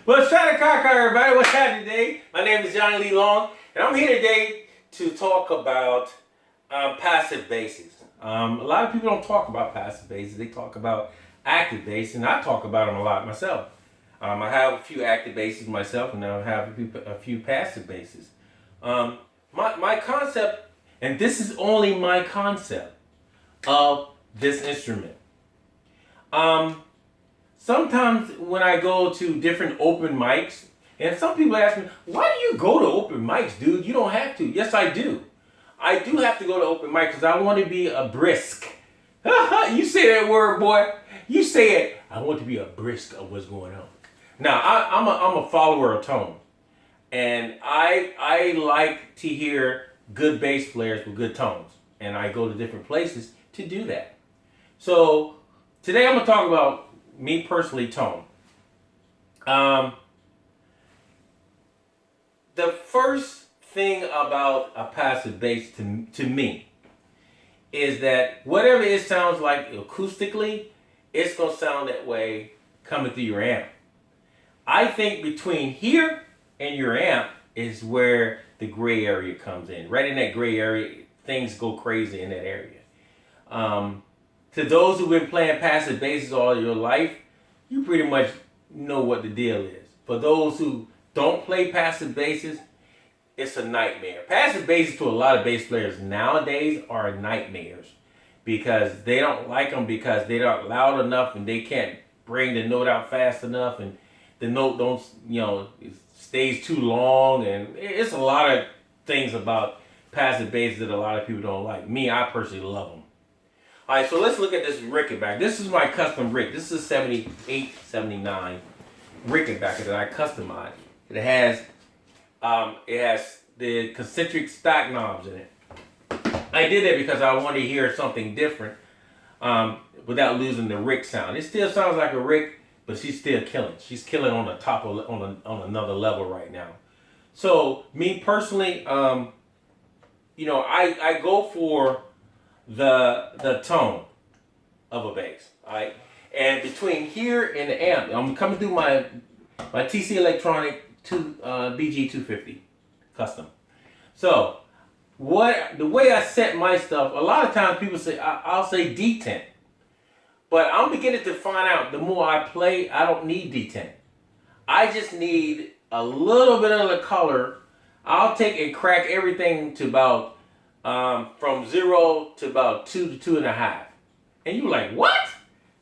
Well, shout out to everybody. What's happening today? My name is Johnny Lee Long, and I'm here today to talk about passive basses. A lot of people don't talk about passive basses. They talk about active bass, and I talk about them a lot myself. I have a few active basses myself, and I have a few passive basses. My concept, and this is only my concept of this instrument. Sometimes when I go to different open mics, and some people ask me, why do you go to open mics, dude? You don't have to. Yes, I do. I do have to go to open mic because I want to be a brisk. You say that word, boy. You say it. I want to be a brisk of what's going on. Now, I'm a follower of tone. And I like to hear good bass players with good tones. And I go to different places to do that. So today I'm going to talk about me personally, tone. The first thing about a passive bass to me is that whatever it sounds like acoustically, it's going to sound that way coming through your amp. I think between here and your amp is where the gray area comes in. Right in that gray area, things go crazy in that area. To those who've been playing passive basses all your life, you pretty much know what the deal is. For those who don't play passive basses, it's a nightmare. Passive basses to a lot of bass players nowadays are nightmares because they don't like them because they're not loud enough and they can't bring the note out fast enough and the note don't, it stays too long, and it's a lot of things about passive basses that a lot of people don't like. Me, I personally love them. All right, so let's look at this Rickenbacker. This is my custom Rick. This is a 78, 79 Rickenbacker that I customized. It has the concentric stock knobs in it. I did that because I wanted to hear something different without losing the Rick sound. It still sounds like a Rick, but she's still killing. She's killing on the top of on another level right now. So me personally, I go for the tone of a bass, all right? And between here and the amp, I'm coming through my TC Electronic BG250 custom. So the way I set my stuff, a lot of times people say I'll say detent, but I'm beginning to find out the more I play, I don't need detent. I just need a little bit of the color. I'll take and crack everything to about from 0 to about 2 to 2.5. And you're like, what?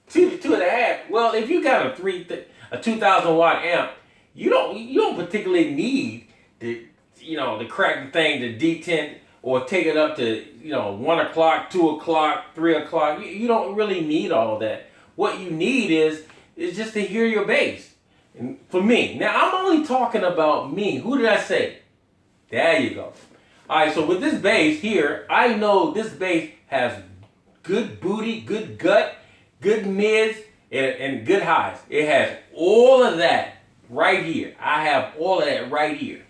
2 to 2.5? Well, if you got a 2,000 watt amp, you don't particularly need to crack the thing to detent or take it up to 1 o'clock, 2 o'clock, 3 o'clock. You don't really need all that. What you need is just to hear your bass. And for me, now I'm only talking about me. Who did I say? There you go. All right, so with this bass here, I know this bass has good booty, good gut, good mids, and good highs. It has all of that right here. I have all of that right here.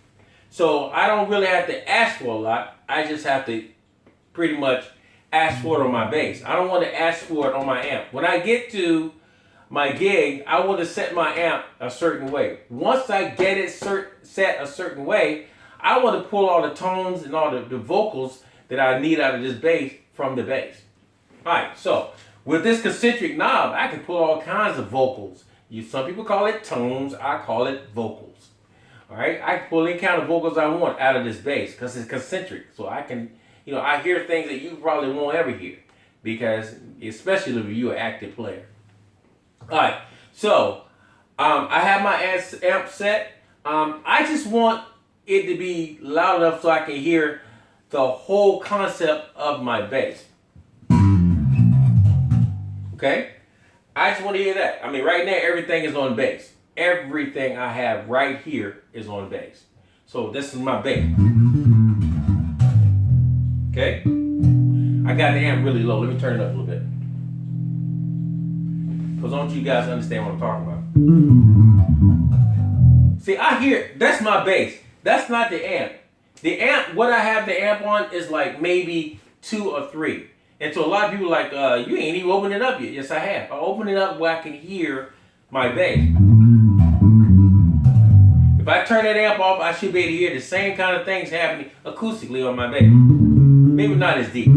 So I don't really have to ask for a lot. I just have to pretty much ask for it on my bass. I don't want to ask for it on my amp. When I get to my gig, I want to set my amp a certain way. Once I get it set a certain way, I want to pull all the tones and all the vocals that I need out of this bass from the bass. All right, so with this concentric knob, I can pull all kinds of vocals. Some people call it tones, I call it vocals. All right, I can pull any kind of vocals I want out of this bass because it's concentric. So I can, I hear things that you probably won't ever hear because, especially if you're an active player. All right, so I have my amp set. I just want it to be loud enough so I can hear the whole concept of my bass. Okay? I just want to hear that. I mean, right now, everything is on bass. Everything I have right here is on bass. So this is my bass. Okay? I got the amp really low. Let me turn it up a little bit. Because I want you guys to understand what I'm talking about. See, I hear, that's my bass. That's not the amp. The amp, what I have the amp on is like maybe 2 or 3. And so a lot of people are like, you ain't even opened it up yet. Yes, I have. I opened it up where I can hear my bass. I turn that amp off, I should be able to hear the same kind of things happening acoustically on my bass. Maybe not as deep.